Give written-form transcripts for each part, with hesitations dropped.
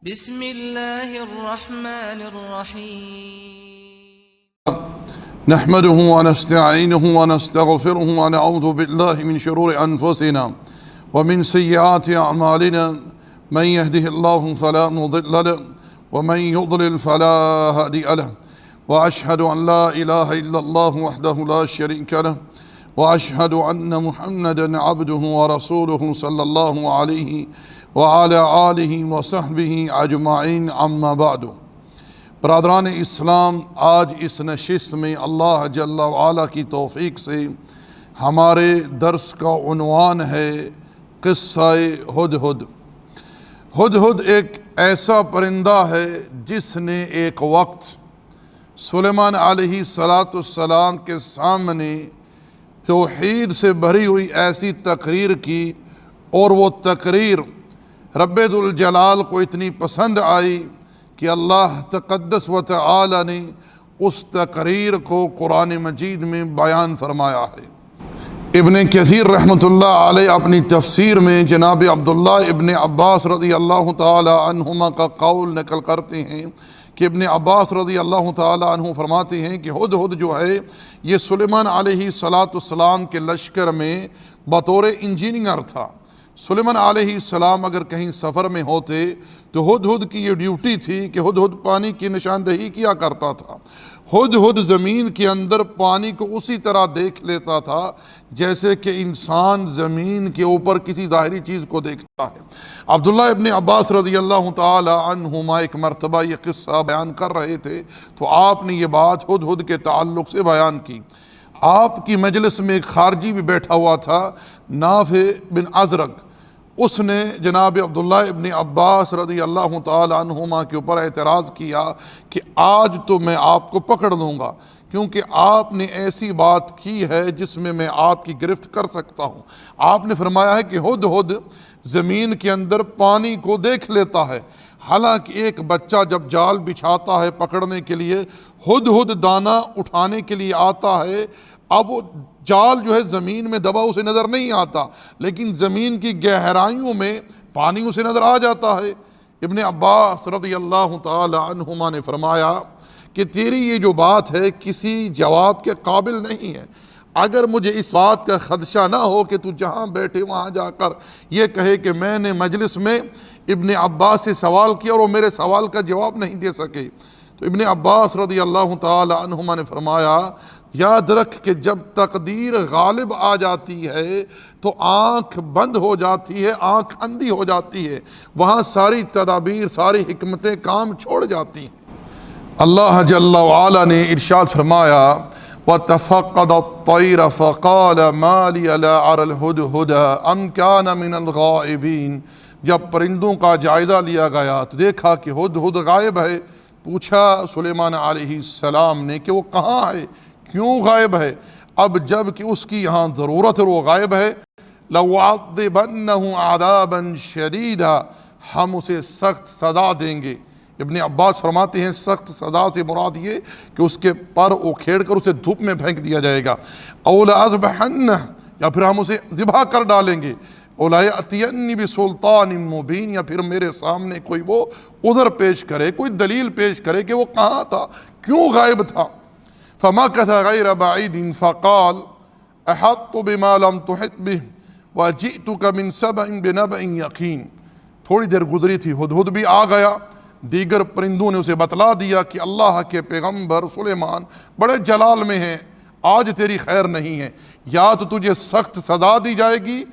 بسم الله الرحمن الرحيم نحمده ونستعينه ونستغفره ونعوذ بالله من شرور أنفسنا ومن سيئات أعمالنا من يهده الله فلا مضل له ومن يضلل فلا هادي له وأشهد أن لا إله إلا الله وحده لا شريك له وأشهد أن محمدا عبده ورسوله صلى الله عليه وعلى آلہ وصحبہ اجمعین اما بعد۔ برادران اسلام، آج اس نشست میں اللہ جل وعلا کی توفیق سے ہمارے درس کا عنوان ہے قصہ ہدہد۔ ہدہد ایک ایسا پرندہ ہے جس نے ایک وقت سلیمان علیہ السلام کے سامنے توحید سے بھری ہوئی ایسی تقریر کی، اور وہ تقریر رب ذوالجلال کو اتنی پسند آئی کہ اللہ تقدس و تعالی نے اس تقریر کو قرآن مجید میں بیان فرمایا ہے۔ ابن کثیر رحمۃ اللہ علیہ اپنی تفسیر میں جناب عبداللہ ابن عباس رضی اللہ تعالی عنہما کا قول نقل کرتے ہیں کہ ابن عباس رضی اللہ تعالی عنہ فرماتے ہیں کہ ہدہد جو ہے یہ سلیمان علیہ السلام کے لشکر میں بطور انجینئر تھا۔ سلیمان علیہ السلام اگر کہیں سفر میں ہوتے تو ہدہد کی یہ ڈیوٹی تھی کہ ہدہد پانی کی نشاندہی کیا کرتا تھا۔ ہدہد زمین کے اندر پانی کو اسی طرح دیکھ لیتا تھا جیسے کہ انسان زمین کے اوپر کسی ظاہری چیز کو دیکھتا ہے۔ عبداللہ ابن عباس رضی اللہ تعالی عنہما ایک مرتبہ یہ قصہ بیان کر رہے تھے تو آپ نے یہ بات ہدہد کے تعلق سے بیان کی۔ آپ کی مجلس میں ایک خارجی بھی بیٹھا ہوا تھا، نافع بن ازرق۔ اس نے جناب عبداللہ ابن عباس رضی اللہ تعالی عنہما کے اوپر اعتراض کیا کہ آج تو میں آپ کو پکڑ لوں گا، کیونکہ آپ نے ایسی بات کی ہے جس میں آپ کی گرفت کر سکتا ہوں۔ آپ نے فرمایا ہے کہ ہدہد زمین کے اندر پانی کو دیکھ لیتا ہے، حالانکہ ایک بچہ جب جال بچھاتا ہے پکڑنے کے لیے، ہدہد دانہ اٹھانے کے لیے آتا ہے، اب وہ جال جو ہے زمین میں دبا اسے نظر نہیں آتا، لیکن زمین کی گہرائیوں میں پانی اسے نظر آ جاتا ہے۔ ابن عباس رضی اللہ تعالی عنہما نے فرمایا کہ تیری یہ جو بات ہے کسی جواب کے قابل نہیں ہے۔ اگر مجھے اس بات کا خدشہ نہ ہو کہ تو جہاں بیٹھے وہاں جا کر یہ کہے کہ میں نے مجلس میں ابن عباس سے سوال کیا اور وہ میرے سوال کا جواب نہیں دے سکے، تو ابن عباس رضی اللہ تعالی عنہما نے فرمایا یاد رکھ کہ جب تقدیر غالب آ جاتی ہے تو آنکھ بند ہو جاتی ہے، آنکھ اندھی ہو جاتی ہے، وہاں ساری تدابیر ساری حکمتیں کام چھوڑ جاتی ہیں۔ اللہ جل وعلا نے ارشاد فرمایا وَتَفَقَّدَ الطَّيْرَ فَقَالَ مَا لِيَ لَا أَرَى الْهُدْهُدَ أَمْ كَانَ مِنَ الْغَائِبِينَ۔ جب پرندوں کا جائزہ لیا گیا تو دیکھا کہ ہدہد غائب ہے۔ پوچھا سلیمان علیہ السلام نے کہ وہ کہاں ہے، کیوں غائب ہے؟ اب جب کہ اس کی یہاں ضرورت ہے وہ غائب ہے، لَوَعَذِّبَنَّهُ عَذَابًا شَدِيدًا، ہم اسے سخت سزا دیں گے۔ ابن عباس فرماتے ہیں سخت سزا سے مراد یہ کہ اس کے پر اکھیڑ کر اسے دھوپ میں پھینک دیا جائے گا، اَوْ لَأَذْبَحَنَّهُ، یا پھر ہم اسے ذبح کر ڈالیں گے، اَوْ لَيَأْتِيَنِّ بِسُلْطَانٍ مُبِينٍ، یا پھر میرے سامنے کوئی وہ عذر پیش کرے، کوئی دلیل پیش کرے کہ وہ کہاں تھا، کیوں غائب تھا۔ فَمَكَثَ غَيْرَ بَعِيدٍ فَقَالَ أَحَطْتُ بِمَا لَمْ تُحِطْ بِهِ وَجِئْتُكَ مِنْ سَبَإٍ بِنَبَإٍ يَقِينٍ۔ تھوڑی دیر گزری تھی، ہدہد بھی آ گیا، دیگر پرندوں نے اسے بتلا دیا کہ اللہ کے پیغمبر سلیمان بڑے جلال میں ہیں، آج تیری خیر نہیں ہے، یا تو تجھے سخت سزا دی جائے گی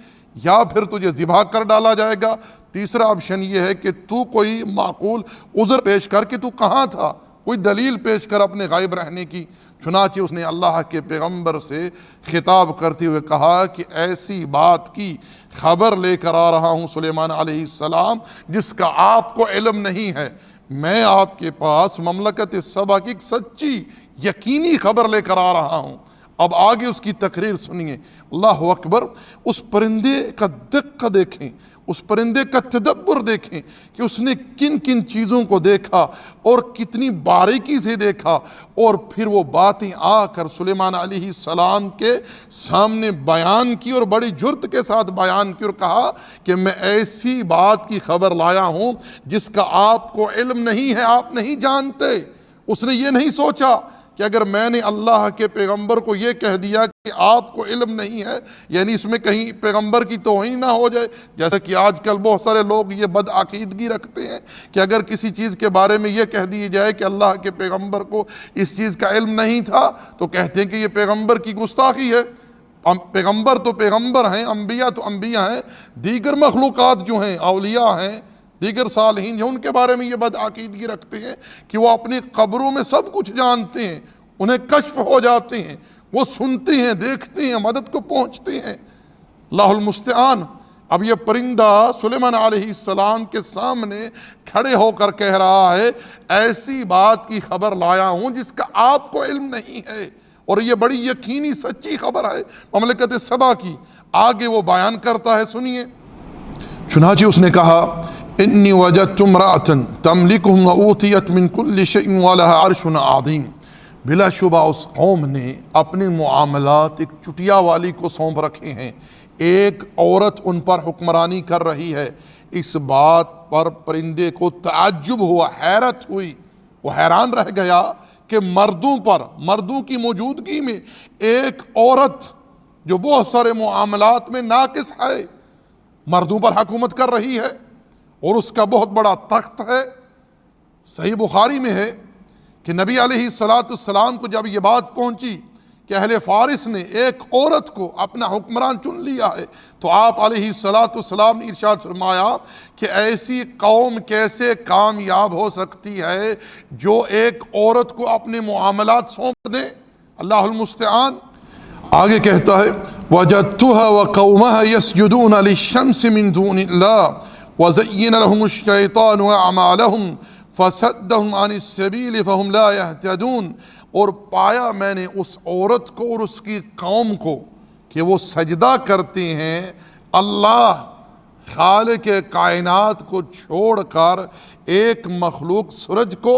یا پھر تجھے ذبح کر ڈالا جائے گا۔ تیسرا آپشن یہ ہے کہ تو کوئی معقول عذر پیش کر کہ تو کہاں تھا، کوئی دلیل پیش کر اپنے غائب رہنے کی۔ چنانچہ اس نے اللہ کے پیغمبر سے خطاب کرتے ہوئے کہا کہ ایسی بات کی خبر لے کر آ رہا ہوں سلیمان علیہ السلام جس کا آپ کو علم نہیں ہے۔ میں آپ کے پاس مملکت سبا کی ایک سچی یقینی خبر لے کر آ رہا ہوں۔ اب آگے اس کی تقریر سنیے، اللہ اکبر۔ اس پرندے کا دقت دیکھیں، اس پرندے کا تدبر دیکھیں کہ اس نے کن کن چیزوں کو دیکھا اور کتنی باریکی سے دیکھا، اور پھر وہ باتیں آ کر سلیمان علیہ السلام کے سامنے بیان کی، اور بڑی جرت کے ساتھ بیان کی، اور کہا کہ میں ایسی بات کی خبر لایا ہوں جس کا آپ کو علم نہیں ہے، آپ نہیں جانتے۔ اس نے یہ نہیں سوچا کہ اگر میں نے اللہ کے پیغمبر کو یہ کہہ دیا کہ آپ کو علم نہیں ہے، یعنی اس میں کہیں پیغمبر کی توہین نہ ہو جائے، جیسا کہ آج کل بہت سارے لوگ یہ بدعقیدگی رکھتے ہیں کہ اگر کسی چیز کے بارے میں یہ کہہ دی جائے کہ اللہ کے پیغمبر کو اس چیز کا علم نہیں تھا، تو کہتے ہیں کہ یہ پیغمبر کی گستاخی ہے۔ پیغمبر تو پیغمبر ہیں، انبیاء تو انبیاء ہیں، دیگر مخلوقات جو ہیں، اولیاء ہیں، دیگر صالحین جو ان کے بارے میں یہ بدعقیدگی رکھتے ہیں کہ وہ اپنی قبروں میں سب کچھ جانتے ہیں، انہیں کشف ہو جاتے ہیں، وہ سنتے ہیں، دیکھتے ہیں، مدد کو پہنچتے ہیں۔ اللہ المستعان۔ اب یہ پرندہ سلیمان علیہ السلام کے سامنے کھڑے ہو کر کہہ رہا ہے ایسی بات کی خبر لایا ہوں جس کا آپ کو علم نہیں ہے، اور یہ بڑی یقینی سچی خبر ہے مملکت سبا کی۔ آگے وہ بیان کرتا ہے، سنیے۔ چنانچہ اس نے کہا انی وجدت امرأة تملکہم وأوتیت من کل شیء ولها عرش عظیم۔ بلا شبہ اس قوم نے اپنے معاملات ایک چٹیا والی کو سونپ رکھے ہیں، ایک عورت ان پر حکمرانی کر رہی ہے۔ اس بات پر پرندے کو تعجب ہوا، حیرت ہوئی، وہ حیران رہ گیا کہ مردوں کی موجودگی میں ایک عورت جو بہت سارے معاملات میں ناقص ہے، مردوں پر حکومت کر رہی ہے، اور اس کا بہت بڑا تخت ہے۔ صحیح بخاری میں ہے کہ نبی علیہ السلام کو جب یہ بات پہنچی کہ اہل فارس نے ایک عورت کو اپنا حکمران چن لیا ہے، تو آپ علیہ السلام نے ارشاد فرمایا کہ ایسی قوم کیسے کامیاب ہو سکتی ہے جو ایک عورت کو اپنے معاملات سونپ دے۔ اللہ المستعان۔ آگے کہتا ہے وَجَدْتُهَا وَقَوْمَهَا يَسْجُدُونَ لِلشَّمْسِ مِن دُونِ اللَّهِ وَزَيِّنَ لَهُمُ الشَّيْطَانُ أَعْمَالَهُمْ فَصَدَّهُمْ عَنِ السَّبِيلِ فَهُمْ لَا يَهْتَدُونَ۔ اور پایا میں نے اس عورت کو اور اس کی قوم کو کہ وہ سجدہ کرتے ہیں اللہ خالق کائنات کو چھوڑ کر ایک مخلوق سورج کو۔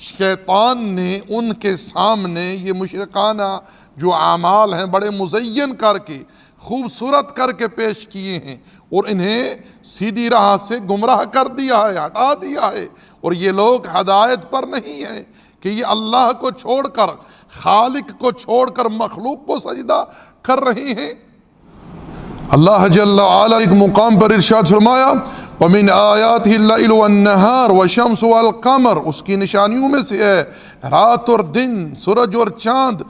شیطان نے ان کے سامنے یہ مشرکانہ جو اعمال ہیں بڑے مزین کر کے، خوبصورت کر کے پیش کیے ہیں، اور انہیں سیدھی راہ سے گمراہ کر دیا ہے، ہٹا دیا ہے، اور یہ لوگ ہدایت پر نہیں ہیں کہ یہ اللہ کو چھوڑ کر، خالق کو چھوڑ کر مخلوق کو سجدہ کر رہے ہیں۔ اللہ جل وعلا ایک مقام پر ارشاد فرمایا وَمِنْ آيَاتِهِ اللَّيْلُ وَالنَّهَارُ وَالشَّمْسُ وَالْقَمَرُ، اس کی نشانیوں میں سے ہے رات اور دن، سورج اور چاند۔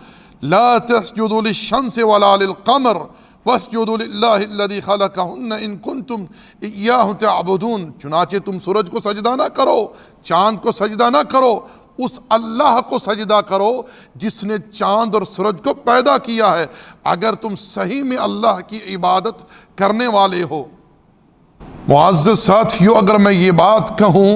لَا تَسْجُدُوا لِلشَّمْسِ وَلَا لِلْقَمَرِ وَاسْجُدُوا لِلَّهِ الَّذِي خَلَقَهُنَّ إِن كُنتُمْ إِيَّاهُ تَعْبُدُونَ۔ چنانچہ تم سورج کو سجدہ نہ کرو، چاند کو سجدہ نہ کرو، اس اللہ کو سجدہ کرو جس نے چاند اور سورج کو پیدا کیا ہے، اگر تم صحیح میں اللہ کی عبادت کرنے والے ہو۔ معزز ساتھیو، اگر میں یہ بات کہوں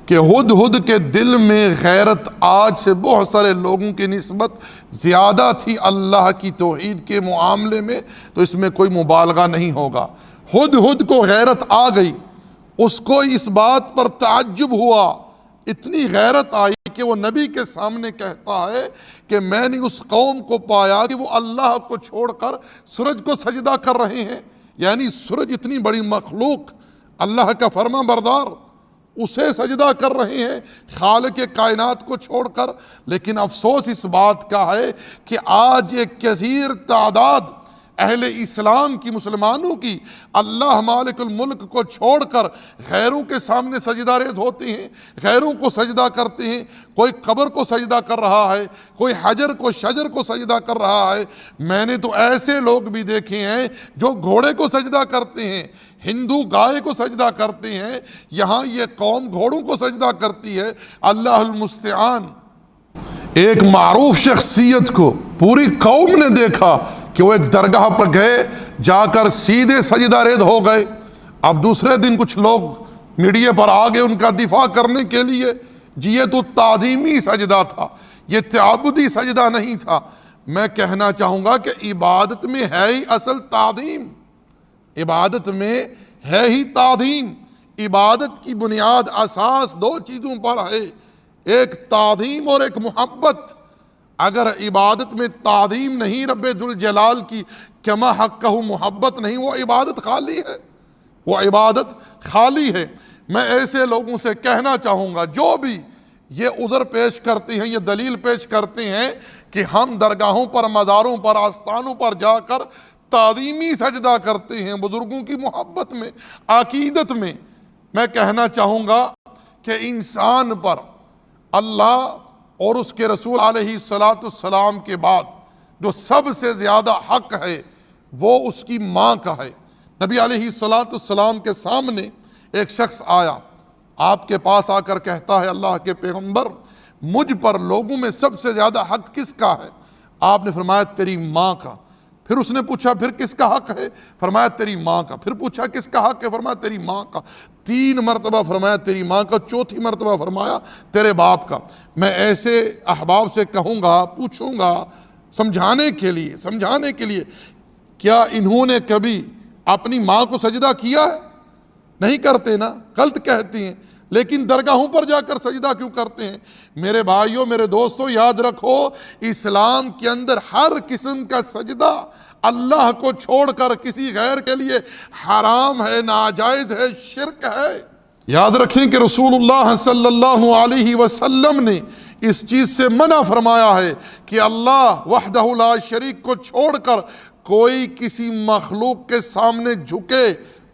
کہ ہدہد کے دل میں غیرت آج سے بہت سارے لوگوں کی نسبت زیادہ تھی اللہ کی توحید کے معاملے میں، تو اس میں کوئی مبالغہ نہیں ہوگا۔ ہدہد کو غیرت آ گئی، اس کو اس بات پر تعجب ہوا، اتنی غیرت آئی کہ وہ نبی کے سامنے کہتا ہے کہ میں نے اس قوم کو پایا کہ وہ اللہ کو چھوڑ کر سورج کو سجدہ کر رہے ہیں، یعنی سورج اتنی بڑی مخلوق، اللہ کا فرما بردار، اسے سجدہ کر رہے ہیں خالق کائنات کو چھوڑ کر۔ لیکن افسوس اس بات کا ہے کہ آج ایک کثیر تعداد اہل اسلام کی، مسلمانوں کی، اللہ مالک الملک کو چھوڑ کر غیروں کے سامنے سجدہ ریز ہوتے ہیں، غیروں کو سجدہ کرتے ہیں۔ کوئی قبر کو سجدہ کر رہا ہے، کوئی حجر کو، شجر کو سجدہ کر رہا ہے۔ میں نے تو ایسے لوگ بھی دیکھے ہیں جو گھوڑے کو سجدہ کرتے ہیں، ہندو گائے کو سجدہ کرتے ہیں، یہاں یہ قوم گھوڑوں کو سجدہ کرتی ہے۔ اللہ المستعان۔ ایک معروف شخصیت کو پوری قوم نے دیکھا کہ وہ ایک درگاہ پر گئے، جا کر سیدھے سجدہ ریز ہو گئے۔ اب دوسرے دن کچھ لوگ میڈیا پر آگے ان کا دفاع کرنے کے لیے، جی یہ تو تعظیمی سجدہ تھا، یہ تعبدی سجدہ نہیں تھا۔ میں کہنا چاہوں گا کہ عبادت میں ہے ہی اصل تعظیم، عبادت میں ہے ہی تعظیم۔ عبادت کی بنیاد اساس دو چیزوں پر ہے، ایک تعظیم اور ایک محبت۔ اگر عبادت میں تعظیم نہیں رب ذوالجلال کی، کما حقہ محبت نہیں، وہ عبادت خالی ہے، وہ عبادت خالی ہے۔ میں ایسے لوگوں سے کہنا چاہوں گا جو بھی یہ عذر پیش کرتے ہیں، یہ دلیل پیش کرتے ہیں کہ ہم درگاہوں پر، مزاروں پر، آستانوں پر جا کر تعظیمی سجدہ کرتے ہیں بزرگوں کی محبت میں، عقیدت میں کہنا چاہوں گا کہ انسان پر اللہ اور اس کے رسول علیہ السلام کے بعد جو سب سے زیادہ حق ہے وہ اس کی ماں کا ہے۔ نبی علیہ السلام کے سامنے ایک شخص آیا، آپ کے پاس آ کر کہتا ہے اللہ کے پیغمبر مجھ پر لوگوں میں سب سے زیادہ حق کس کا ہے؟ آپ نے فرمایا تیری ماں کا۔ پھر اس نے پوچھا پھر کس کا حق ہے؟ فرمایا تیری ماں کا۔ پھر پوچھا کس کا حق ہے؟ فرمایا تیری ماں کا۔ 3 مرتبہ فرمایا تیری ماں کا، چوتھی مرتبہ فرمایا تیرے باپ کا۔ میں ایسے احباب سے کہوں گا، پوچھوں گا سمجھانے کے لیے کیا انہوں نے کبھی اپنی ماں کو سجدہ کیا ہے؟ نہیں کرتے نا، غلط کہتے ہیں، لیکن درگاہوں پر جا کر سجدہ کیوں کرتے ہیں؟ میرے بھائیوں، میرے دوستوں، یاد رکھو اسلام کے اندر ہر قسم کا سجدہ اللہ کو چھوڑ کر کسی غیر کے لیے حرام ہے، ناجائز ہے، شرک ہے۔ یاد رکھیں کہ رسول اللہ صلی اللہ علیہ وسلم نے اس چیز سے منع فرمایا ہے کہ اللہ وحدہ لا شریک کو چھوڑ کر کوئی کسی مخلوق کے سامنے جھکے،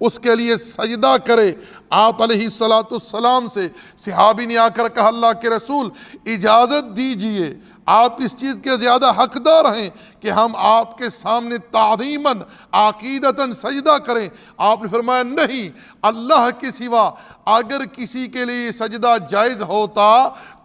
اس کے لیے سجدہ کرے۔ آپ علیہ السلام سے صحابی نے آ کر کہا اللہ کے رسول اجازت دیجئے، آپ اس چیز کے زیادہ حقدار ہیں کہ ہم آپ کے سامنے تعظیماً عقیدتاً سجدہ کریں۔ آپ نے فرمایا نہیں، اللہ کے سوا اگر کسی کے لیے سجدہ جائز ہوتا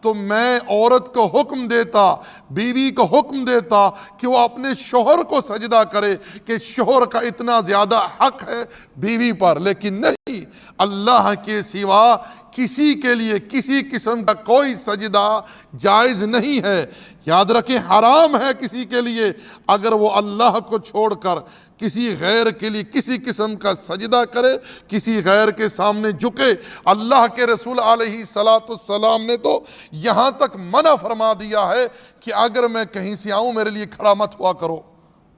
تو میں عورت کو حکم دیتا، بیوی کو حکم دیتا کہ وہ اپنے شوہر کو سجدہ کرے کہ شوہر کا اتنا زیادہ حق ہے بیوی پر، لیکن نہیں، اللہ کے سوا کسی کے لیے کسی قسم کا کوئی سجدہ جائز نہیں ہے۔ یاد رکھیں حرام ہے کسی کے لیے اگر وہ اللہ کو چھوڑ کر کسی غیر کے لیے کسی قسم کا سجدہ کرے، کسی غیر کے سامنے جھکے۔ اللہ کے رسول علیہ السلام نے تو یہاں تک منع فرما دیا ہے کہ اگر میں کہیں سے آؤں میرے لیے کھڑا مت ہوا کرو،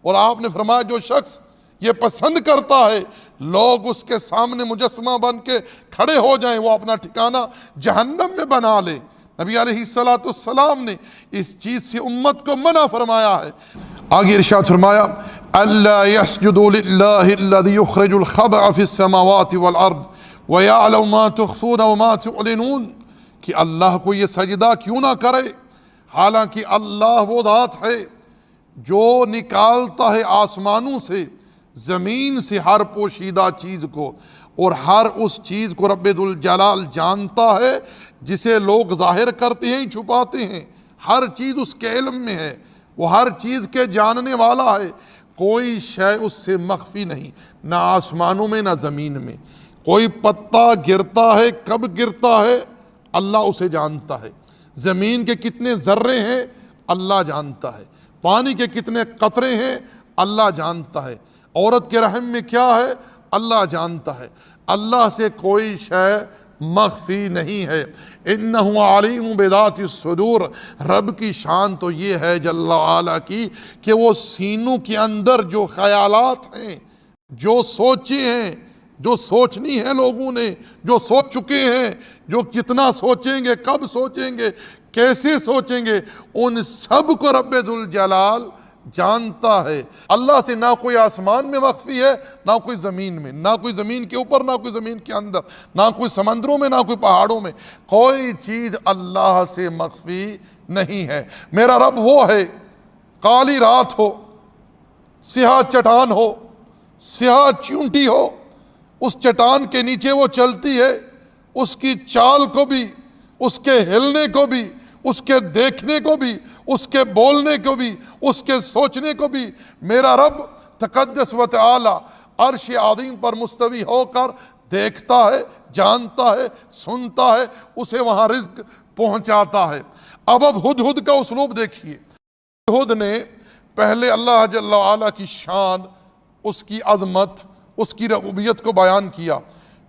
اور آپ نے فرمایا جو شخص یہ پسند کرتا ہے لوگ اس کے سامنے مجسمہ بن کے کھڑے ہو جائیں، وہ اپنا ٹھکانہ جہنم میں بنا لے۔ نبی علیہ السلام نے اس چیز سے امت کو منع فرمایا ہے۔ آگے ارشاد فرمایا اللہ يسجدوا للہ الذی یخرج الخبأ فی السماوات والارض ویعلم ما تخفون وما تعلنون، کہ اللہ کو یہ سجدہ کیوں نہ کرے، حالانکہ اللہ وہ ذات ہے جو نکالتا ہے آسمانوں سے، زمین سے ہر پوشیدہ چیز کو، اور ہر اس چیز کو رب ذوالجلال جانتا ہے جسے لوگ ظاہر کرتے ہیں چھپاتے ہیں۔ ہر چیز اس کے علم میں ہے، وہ ہر چیز کے جاننے والا ہے، کوئی شے اس سے مخفی نہیں، نہ آسمانوں میں نہ زمین میں۔ کوئی پتا گرتا ہے، کب گرتا ہے اللہ اسے جانتا ہے، زمین کے کتنے ذرے ہیں اللہ جانتا ہے، پانی کے کتنے قطرے ہیں اللہ جانتا ہے، عورت کے رحم میں کیا ہے اللہ جانتا ہے۔ اللہ سے کوئی شے مخفی نہیں ہے۔ انہ علیم بذات الصدور، رب کی شان تو یہ ہے جل وعلا کی کہ وہ سینوں کے اندر جو خیالات ہیں، جو سوچے ہیں، جو سوچنی ہے لوگوں نے، جو سوچ چکے ہیں، جو کتنا سوچیں گے، کب سوچیں گے، کیسے سوچیں گے، ان سب کو رب ذوالجلال جانتا ہے۔ اللہ سے نہ کوئی آسمان میں مخفی ہے، نہ کوئی زمین میں، نہ کوئی زمین کے اوپر، نہ کوئی زمین کے اندر، نہ کوئی سمندروں میں، نہ کوئی پہاڑوں میں، کوئی چیز اللہ سے مخفی نہیں ہے۔ میرا رب وہ ہے، کالی رات ہو، سیاہ چٹان ہو، سیاہ چونٹی ہو، اس چٹان کے نیچے وہ چلتی ہے، اس کی چال کو بھی، اس کے ہلنے کو بھی، اس کے دیکھنے کو بھی، اس کے بولنے کو بھی، اس کے سوچنے کو بھی میرا رب تقدس و تعالی عرش عظیم پر مستوی ہو کر دیکھتا ہے، جانتا ہے، سنتا ہے، اسے وہاں رزق پہنچاتا ہے۔ اب ہدہد کا اسلوب دیکھیے، ہدہد نے پہلے اللہ جل وعلا کی شان، اس کی عظمت، اس کی ربوبیت کو بیان کیا،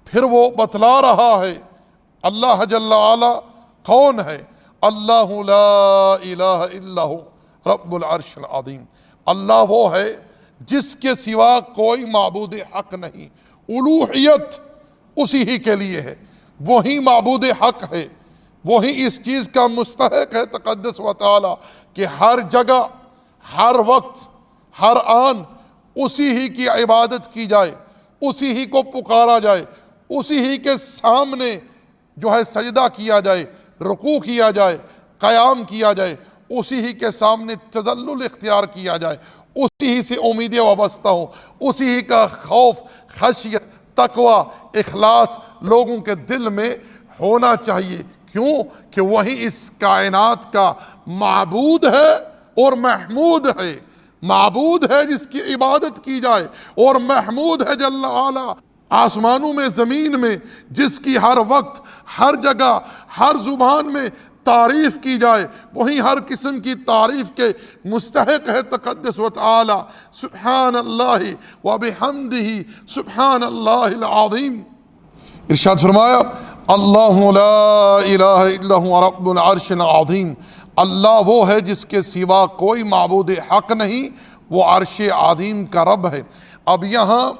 پھر وہ بتلا رہا ہے اللہ جل وعلا کون ہے۔ اللہ لا الہ الا ہو رب العرش العظیم، اللہ وہ ہے جس کے سوا کوئی معبود حق نہیں، الوہیت اسی ہی کے لیے ہے، وہی معبود حق ہے، وہی اس چیز کا مستحق ہے تقدس و تعالی کہ ہر جگہ، ہر وقت، ہر آن اسی ہی کی عبادت کی جائے، اسی ہی کو پکارا جائے، اسی ہی کے سامنے جو ہے سجدہ کیا جائے، رکوع کیا جائے، قیام کیا جائے، اسی ہی کے سامنے تذلل اختیار کیا جائے، اسی ہی سے امیدیں وابستہ ہوں، اسی ہی کا خوف، خشیت، تقوی، اخلاص لوگوں کے دل میں ہونا چاہیے۔ کیوں کہ وہی اس کائنات کا معبود ہے اور محمود ہے، معبود ہے جس کی عبادت کی جائے، اور محمود ہے جل وعلا آسمانوں میں، زمین میں، جس کی ہر وقت، ہر جگہ، ہر زبان میں تعریف کی جائے، وہی ہر قسم کی تعریف کے مستحق ہے تقدس و تعالی۔ سبحان اللہ و بحمدہ سبحان اللہ العظیم۔ ارشاد فرمایا اللہ لا الہ الا ہوا رب العرش العظیم، اللہ وہ ہے جس کے سوا کوئی معبود حق نہیں، وہ عرش عظیم کا رب ہے۔ اب یہاں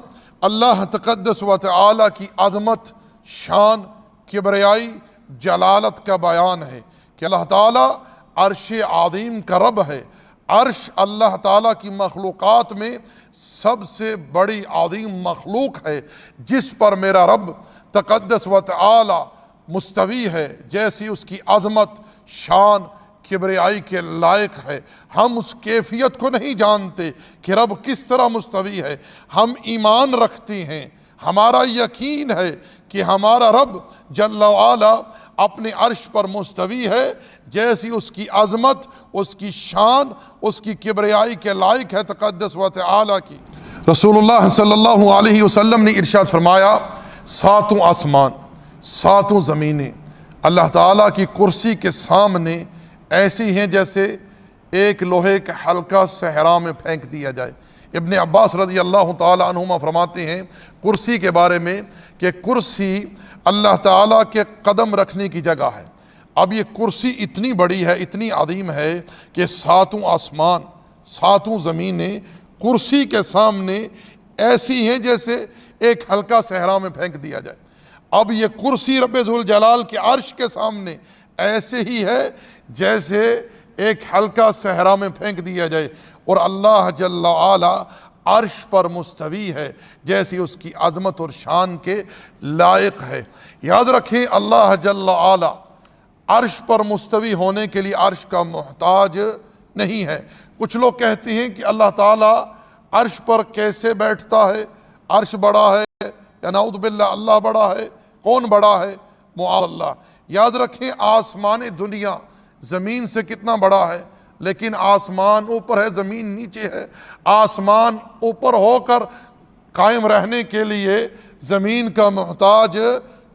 اللہ تقدس و تعالی کی عظمت، شان، کبریائی، جلالت کا بیان ہے کہ اللہ تعالیٰ عرش عظیم کا رب ہے۔ عرش اللہ تعالیٰ کی مخلوقات میں سب سے بڑی عظیم مخلوق ہے، جس پر میرا رب تقدس و تعالی مستوی ہے، جیسی اس کی عظمت، شان، کبریائی کے لائق ہے۔ ہم اس کیفیت کو نہیں جانتے کہ رب کس طرح مستوی ہے، ہم ایمان رکھتے ہیں، ہمارا یقین ہے کہ ہمارا رب جل وعلا اپنے عرش پر مستوی ہے، جیسی اس کی عظمت، اس کی شان، اس کی کبریائی کے لائق ہے تقدس و تعالی کی۔ رسول اللہ صلی اللہ علیہ وسلم نے ارشاد فرمایا، ساتوں آسمان، ساتوں زمینیں اللہ تعالیٰ کی کرسی کے سامنے ایسی ہیں جیسے ایک لوہے کا حلقہ صحرا میں پھینک دیا جائے۔ ابن عباس رضی اللہ تعالیٰ عنہما فرماتے ہیں کرسی کے بارے میں کہ کرسی اللہ تعالیٰ کے قدم رکھنے کی جگہ ہے۔ اب یہ کرسی اتنی بڑی ہے، اتنی عظیم ہے کہ ساتوں آسمان، ساتوں زمینیں کرسی کے سامنے ایسی ہیں جیسے ایک حلقہ صحرا میں پھینک دیا جائے۔ اب یہ کرسی رب ذوالجلال کے عرش کے سامنے ایسے ہی ہے جیسے ایک حلقہ صحرا میں پھینک دیا جائے، اور اللہ جل وعلا عرش پر مستوی ہے، جیسی اس کی عظمت اور شان کے لائق ہے۔ یاد رکھیں اللہ جل وعلا عرش پر مستوی ہونے کے لیے عرش کا محتاج نہیں ہے۔ کچھ لوگ کہتے ہیں کہ اللہ تعالیٰ عرش پر کیسے بیٹھتا ہے، عرش بڑا ہے یا نعوذ باللہ اللہ بڑا ہے، کون بڑا ہے؟ معاذ اللہ۔ یاد رکھیں آسمان دنیا زمین سے کتنا بڑا ہے، لیکن آسمان اوپر ہے، زمین نیچے ہے۔ آسمان اوپر ہو کر قائم رہنے کے لیے زمین کا محتاج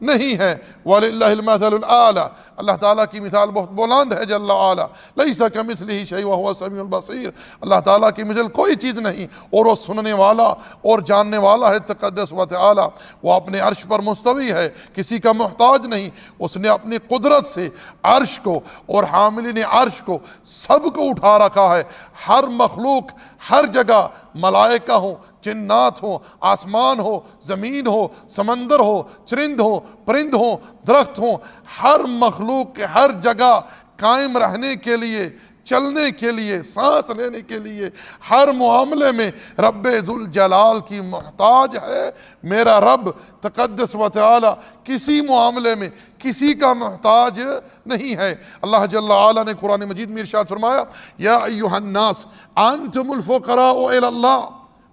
نہیں ہے۔ وَلِلَّهِ الْمَثَلُ الْأَعْلَى، اللہ تعالیٰ کی مثال بہت بلند ہے جل وعلا۔ لَيْسَ كَمِثْلِهِ شَيْءٌ وَهُوَ السَّمِيعُ الْبَصِيرُ، اللہ تعالیٰ کی مثل کوئی چیز نہیں اور وہ سننے والا اور جاننے والا ہے تقدس و تعالی۔ وہ اپنے عرش پر مستوی ہے، کسی کا محتاج نہیں۔ اس نے اپنی قدرت سے عرش کو اور حاملین عرش کو سب کو اٹھا رکھا ہے۔ ہر مخلوق، ہر جگہ، ملائکہ ہوں، جنات ہوں، آسمان ہو، زمین ہو، سمندر ہو، چرند ہو، پرند ہوں، درخت ہوں، ہر مخلوق کے ہر جگہ قائم رہنے کے لیے، چلنے کے لیے، سانس لینے کے لیے، ہر معاملے میں رب ذوالجلال کی محتاج ہے۔ میرا رب تقدس و تعالی کسی معاملے میں کسی کا محتاج نہیں ہے۔ اللہ جل وعلا نے قرآن مجید میں ارشاد فرمایا، یا ایھا الناس انتم الفقراء الی اللہ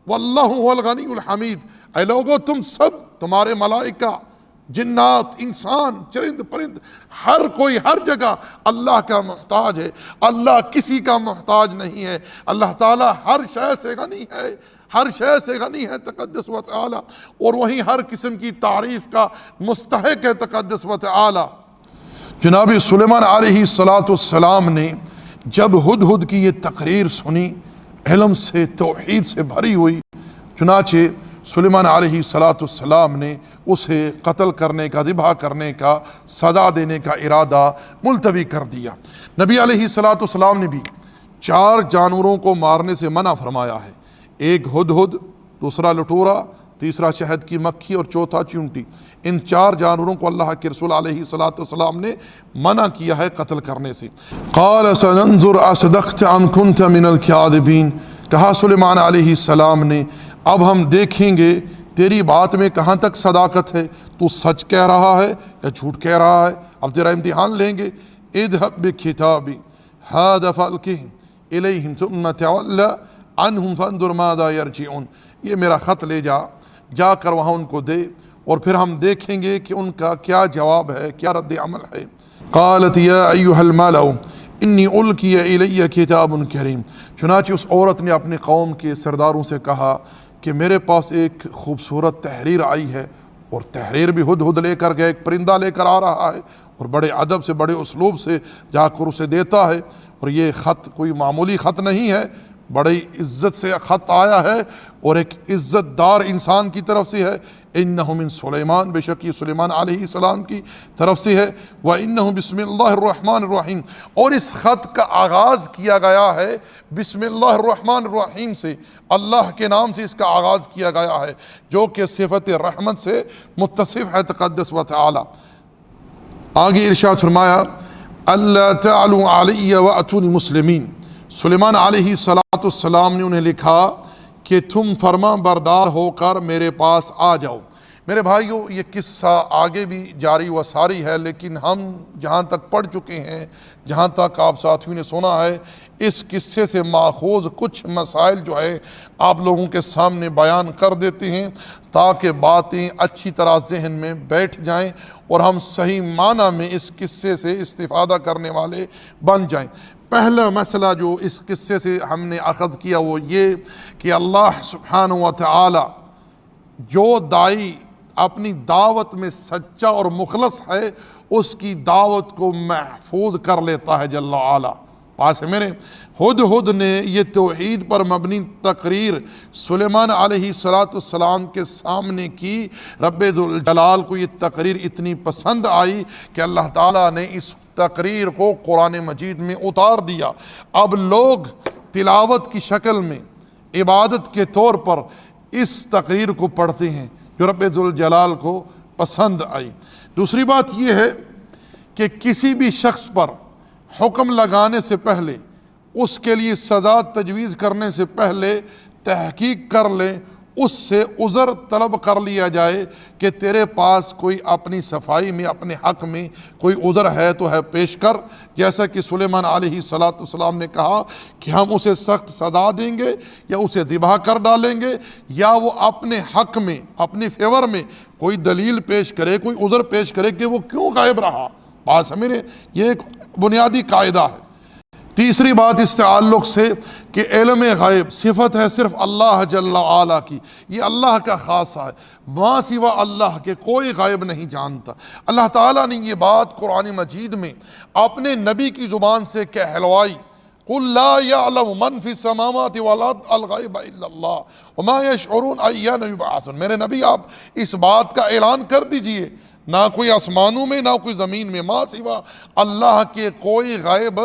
واللہ هو الغنی الحمید، اے لوگو تم سب، تمہارے ملائکہ، جنات، انسان، چرند پرند، ہر کوئی ہر جگہ اللہ کا محتاج ہے۔ اللہ کسی کا محتاج نہیں ہے۔ اللہ تعالیٰ ہر شے سے غنی ہے، ہر شے سے غنی ہے تقدس و تعالی، اور وہی ہر قسم کی تعریف کا مستحق ہے تقدس و تعالی۔ جناب سلیمان علیہ السلام نے جب ہدہد کی یہ تقریر سنی، علم سے، توحید سے بھری ہوئی، چنانچہ سلیمان علیہ السلام نے اسے قتل کرنے کا، ذبح کرنے کا، سزا دینے کا ارادہ ملتوی کر دیا۔ نبی علیہ السلام نے بھی 4 جانوروں کو مارنے سے منع فرمایا ہے، ایک ہدہد، دوسرا لٹورا، تیسرا شہد کی مکھی اور چوتھا چیونٹی۔ ان 4 جانوروں کو اللہ کے رسول علیہ السلام نے منع کیا ہے قتل کرنے سے۔ قال سننظر اصدقت ام كنت من الكاذبین، کہا سلیمان علیہ السلام نے اب ہم دیکھیں گے تیری بات میں کہاں تک صداقت ہے، تو سچ کہہ رہا ہے یا جھوٹ کہہ رہا ہے، اب تیرا امتحان لیں گے۔ اذهب بکتابی هذا فألقه الیہم ثم تول عنہم فانظر ماذا یرجعون، یہ میرا خط لے جا کر وہاں ان کو دے، اور پھر ہم دیکھیں گے کہ ان کا کیا جواب ہے، کیا رد عمل ہے۔ قالت یا ایھا الملأ انی القی الی کتاب کریم، چنانچہ اس عورت نے اپنے قوم کے سرداروں سے کہا کہ میرے پاس ایک خوبصورت تحریر آئی ہے، اور تحریر بھی ہدہد لے کر گیا، ایک پرندہ لے کر آ رہا ہے، اور بڑے ادب سے، بڑے اسلوب سے جا کر اسے دیتا ہے، اور یہ خط کوئی معمولی خط نہیں ہے، بڑی عزت سے خط آیا ہے، اور ایک عزت دار انسان کی طرف سے ہے۔ انہ من سلیمان، بے شک یہ سلیمان علیہ السلام کی طرف سے ہے۔ وانہ بسم اللہ الرحمن الرحیم، اور اس خط کا آغاز کیا گیا ہے بسم اللہ الرحمن الرحیم سے، اللہ کے نام سے اس کا آغاز کیا گیا ہے، جو کہ صفت رحمت سے متصف ہے تقدس و تعالی۔ آگے ارشاد فرمایا اللہ تعلوا علی واتونی مسلمین، سلیمان علیہ السلام نے انہیں لکھا کہ تم فرما بردار ہو کر میرے پاس آ جاؤ۔ میرے بھائیو، یہ قصہ آگے بھی جاری و ساری ہے، لیکن ہم جہاں تک پڑھ چکے ہیں، جہاں تک آپ ساتھیوں نے سنا ہے، اس قصے سے ماخوذ کچھ مسائل جو ہے آپ لوگوں کے سامنے بیان کر دیتے ہیں، تاکہ باتیں اچھی طرح ذہن میں بیٹھ جائیں اور ہم صحیح معنی میں اس قصے سے استفادہ کرنے والے بن جائیں۔ پہلا مسئلہ جو اس قصے سے ہم نے اخذ کیا وہ یہ کہ اللہ سبحانہ و تعالی جو داعی اپنی دعوت میں سچا اور مخلص ہے، اس کی دعوت کو محفوظ کر لیتا ہے جل وعلا۔ پاس ہے میرے، ہدہد نے یہ توحید پر مبنی تقریر سلیمان علیہ السلام کے سامنے کی۔ رب ذوالجلال کو یہ تقریر اتنی پسند آئی کہ اللہ تعالیٰ نے اس تقریر کو قرآن مجید میں اتار دیا۔ اب لوگ تلاوت کی شکل میں عبادت کے طور پر اس تقریر کو پڑھتے ہیں جو رب ذوالجلال کو پسند آئی۔ دوسری بات یہ ہے کہ کسی بھی شخص پر حکم لگانے سے پہلے، اس کے لیے سزا تجویز کرنے سے پہلے تحقیق کر لیں، اس سے عذر طلب کر لیا جائے کہ تیرے پاس کوئی اپنی صفائی میں، اپنے حق میں کوئی عذر ہے تو ہے پیش کر، جیسا کہ سلیمان علیہ السلام نے کہا کہ ہم اسے سخت سزا دیں گے یا اسے ذبح کر ڈالیں گے، یا وہ اپنے حق میں، اپنی فیور میں کوئی دلیل پیش کرے، کوئی عذر پیش کرے کہ وہ کیوں غائب رہا۔ بات سمجھے، یہ ایک بنیادی قاعدہ ہے۔ تیسری بات اس تعلق سے کہ علم غیب صفت ہے صرف اللہ جل وعلا کی، یہ اللہ کا خاصہ ہے، ماں سوا اللہ کے کوئی غیب نہیں جانتا۔ اللہ تعالیٰ نے یہ بات قرآن مجید میں اپنے نبی کی زبان سے کہلوائی، قُلْ لَا يَعْلَمُ مَنْ فِي السَّمَاوَاتِ وَالْأَرْضِ الْغَيْبَ إِلَّا اللَّهُ وَمَا يَشْعُرُونَ أَيَّانَ يُبْعَثُونَ۔ میرے نبی آپ اس بات کا اعلان کر دیجئے، نہ کوئی آسمانوں میں نہ کوئی زمین میں، ماں سوا اللہ کے کوئی غیب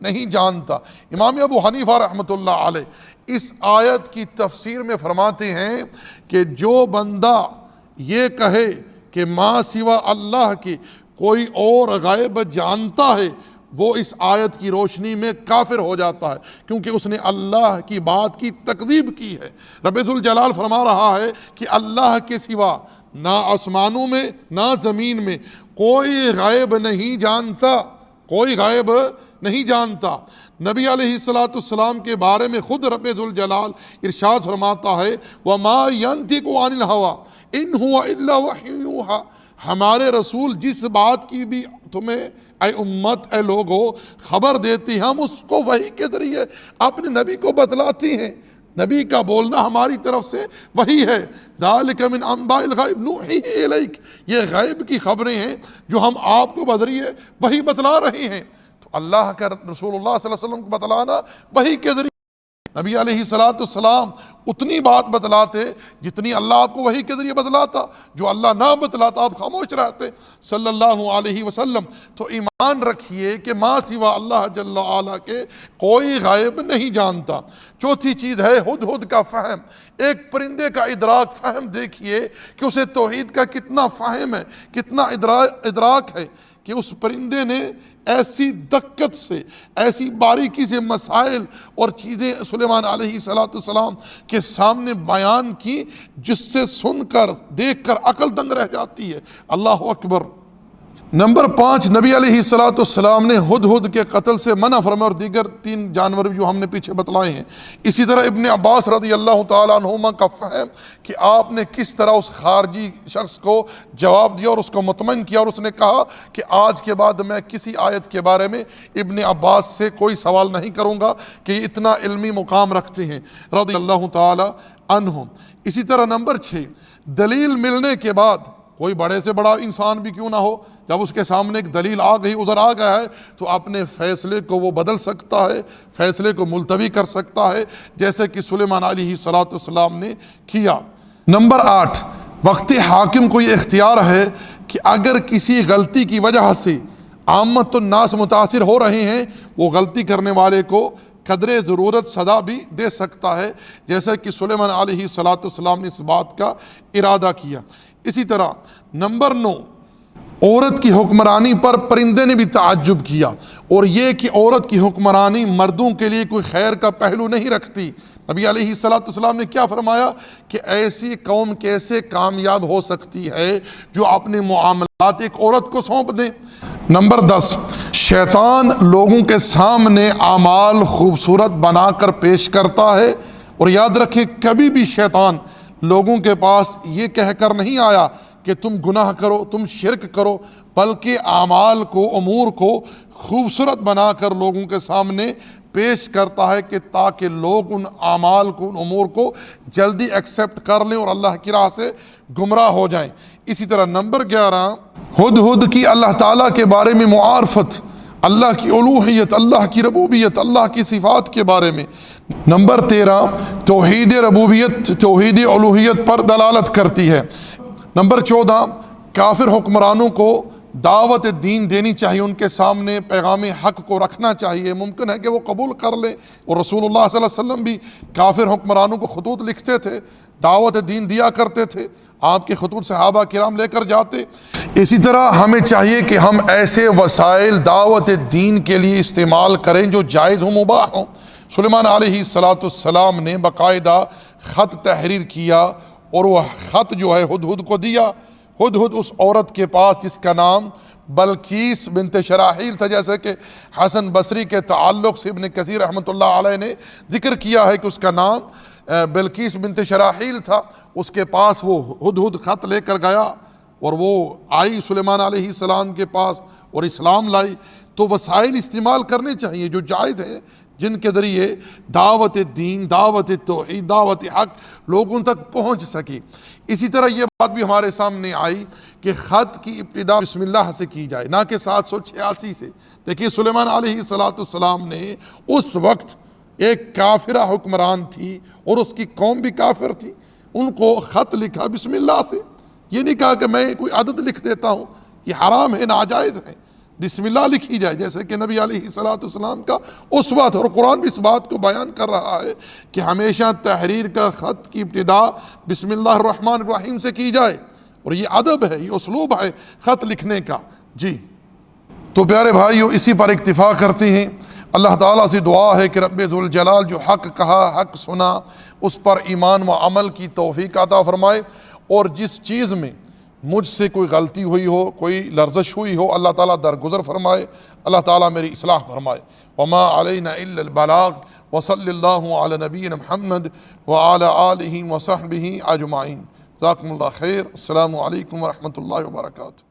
نہیں جانتا۔ امام ابو حنیفہ رحمۃ اللہ علیہ اس آیت کی تفسیر میں فرماتے ہیں کہ جو بندہ یہ کہے کہ ماں سوا اللہ کے کوئی اور غیب جانتا ہے، وہ اس آیت کی روشنی میں کافر ہو جاتا ہے، کیونکہ اس نے اللہ کی بات کی تکذیب کی ہے۔ رب ذوالجلال فرما رہا ہے کہ اللہ کے سوا نہ آسمانوں میں نہ زمین میں کوئی غیب نہیں جانتا، کوئی غیب نہیں جانتا۔ نبی علیہ السلام کے بارے میں خود رب ذوالجلال ارشاد فرماتا ہے وَمَا يَنْطِقُ عَنِ الْهَوَىٰ إِنْ هُوَ إِلَّا وَحْيٌ يُوحَىٰ۔ ہمارے رسول جس بات کی بھی تمہیں اے امت، اے لوگو خبر دیتی ہیں، ہم اس کو وحی کے ذریعے اپنے نبی کو بتلاتی ہیں۔ نبی کا بولنا ہماری طرف سے وحی ہے۔ ذَلِكَ مِنْ أَنْبَاءِ الْغَيْبِ نُوحِيهِ إِلَيْكَ، یہ غیب کی خبریں ہیں جو ہم آپ کو بذریعے وحی بتلا رہے ہیں۔ تو اللہ کا رسول اللہ صلی اللہ علیہ وسلم کو بتلانا وحی کے ذریعے نبی علیہ السلام اتنی بات بتلاتے جتنی اللہ آپ کو وحی کے ذریعے بتلاتا، جو اللہ نہ بتلاتا آپ خاموش رہتے صلی اللہ علیہ وسلم۔ تو ایمان رکھیے کہ ما سوا اللہ جل وعلا کے کوئی غائب نہیں جانتا۔ چوتھی چیز ہے ہدہد کا فہم۔ ایک پرندے کا ادراک، فہم دیکھیے کہ اسے توحید کا کتنا فہم ہے، کتنا ادراک ہے کہ اس پرندے نے ایسی دقت سے، ایسی باریکی سے مسائل اور چیزیں سلیمان علیہ السلام کے سامنے بیان کی، جس سے سن کر دیکھ کر عقل دنگ رہ جاتی ہے۔ اللہ اکبر۔ نمبر 5، نبی علیہ السلام نے ہدہد کے قتل سے منع فرمایا، اور دیگر 3 جانور جو ہم نے پیچھے بتلائے ہیں۔ اسی طرح ابن عباس رضی اللہ تعالیٰ عنہما کا فہم کہ آپ نے کس طرح اس خارجی شخص کو جواب دیا اور اس کو مطمئن کیا، اور اس نے کہا کہ آج کے بعد میں کسی آیت کے بارے میں ابن عباس سے کوئی سوال نہیں کروں گا کہ یہ اتنا علمی مقام رکھتے ہیں رضی اللہ تعالیٰ عنہم۔ اسی طرح نمبر 6، دلیل ملنے کے بعد، کوئی بڑے سے بڑا انسان بھی کیوں نہ ہو، جب اس کے سامنے ایک دلیل آ گئی، ادھر آ گیا ہے، تو اپنے فیصلے کو وہ بدل سکتا ہے، فیصلے کو ملتوی کر سکتا ہے، جیسے کہ سلیمان علیہ السلام نے کیا۔ نمبر 8، وقت حاکم کو یہ اختیار ہے کہ اگر کسی غلطی کی وجہ سے عامت الناس متاثر ہو رہے ہیں، وہ غلطی کرنے والے کو قدر ضرورت سزا بھی دے سکتا ہے، جیسا کہ سلیمان علیہ السلام نے اس بات کا ارادہ کیا۔ اسی طرح نمبر 9، عورت کی حکمرانی پر پرندے نے بھی تعجب کیا، اور یہ کہ عورت کی حکمرانی مردوں کے لیے کوئی خیر کا پہلو نہیں رکھتی۔ نبی علیہ السلام نے کیا فرمایا کہ ایسی قوم کیسے کامیاب ہو سکتی ہے جو اپنے معاملات ایک عورت کو سونپ دیں۔ نمبر 10، شیطان لوگوں کے سامنے اعمال خوبصورت بنا کر پیش کرتا ہے، اور یاد رکھیں کبھی بھی شیطان لوگوں کے پاس یہ کہہ کر نہیں آیا کہ تم گناہ کرو، تم شرک کرو، بلکہ اعمال کو، امور کو خوبصورت بنا کر لوگوں کے سامنے پیش کرتا ہے کہ تاکہ لوگ ان اعمال کو، ان امور کو جلدی ایکسیپٹ کر لیں اور اللہ کی راہ سے گمراہ ہو جائیں۔ اسی طرح نمبر 11، ہدہد کی اللہ تعالیٰ کے بارے میں معارفت، اللہ کی الوہیت، اللہ کی ربوبیت، اللہ کی صفات کے بارے میں۔ نمبر 13، توحید ربوبیت، توحید الوہیت پر دلالت کرتی ہے۔ نمبر 14، کافر حکمرانوں کو دعوت دین دینی چاہیے، ان کے سامنے پیغام حق کو رکھنا چاہیے، ممکن ہے کہ وہ قبول کر لیں، اور رسول اللہ صلی اللہ علیہ وسلم بھی کافر حکمرانوں کو خطوط لکھتے تھے، دعوت دین دیا کرتے تھے، آپ کے خطوط صحابہ کرام لے کر جاتے۔ اسی طرح ہمیں چاہیے کہ ہم ایسے وسائل دعوت دین کے لیے استعمال کریں جو جائز ہوں، مباح ہوں۔ سلیمان علیہ السلام نے باقاعدہ خط تحریر کیا، اور وہ خط جو ہے ہدہد کو دیا۔ ہدہد اس عورت کے پاس جس کا نام بلقیس بنت شراحیل تھا، جیسے کہ حسن بصری کے تعلق سے ابن کثیر رحمۃ اللہ علیہ نے ذکر کیا ہے کہ اس کا نام بلقیس بنت شراحیل تھا، اس کے پاس وہ ہدہد خط لے کر گیا، اور وہ آئی سلیمان علیہ السلام کے پاس اور اسلام لائی۔ تو وسائل استعمال کرنے چاہیے جو جائز ہیں، جن کے ذریعے دعوت دین، دعوت توحید، دعوت حق لوگوں تک پہنچ سکے۔ اسی طرح یہ بات بھی ہمارے سامنے آئی کہ خط کی ابتدا بسم اللہ سے کی جائے، نہ کہ 786 سے۔ دیکھیے سلیمان علیہ السلام نے اس وقت ایک کافرہ حکمران تھی، اور اس کی قوم بھی کافر تھی، ان کو خط لکھا بسم اللہ سے۔ یہ نہیں کہا کہ میں کوئی عدد لکھ دیتا ہوں، یہ حرام ہے، ناجائز ہے، بسم اللہ لکھی جائے، جیسے کہ نبی علیہ السلام کا اسوہ تھا، اور قرآن بھی اس بات کو بیان کر رہا ہے کہ ہمیشہ تحریر کا خط کی ابتدا بسم اللہ الرحمن الرحیم سے کی جائے، اور یہ ادب ہے، یہ اسلوب ہے خط لکھنے کا۔ جی تو پیارے بھائیو، اسی پر اکتفا کرتے ہیں۔ اللہ تعالیٰ سے دعا ہے کہ رب ذوالجلال جو حق کہا، حق سنا، اس پر ایمان و عمل کی توفیق عطا فرمائے، اور جس چیز میں مجھ سے کوئی غلطی ہوئی ہو، کوئی لرزش ہوئی ہو، اللہ تعالیٰ درگزر فرمائے، اللہ تعالیٰ میری اصلاح فرمائے۔ وما علینا الا البلاغ، وصلی اللہ علی نبینا محمد وعلی آلہ وصحبہ اجمعین۔ جزاکم اللہ خیر۔ السلام علیکم ورحمۃ اللہ وبرکاتہ۔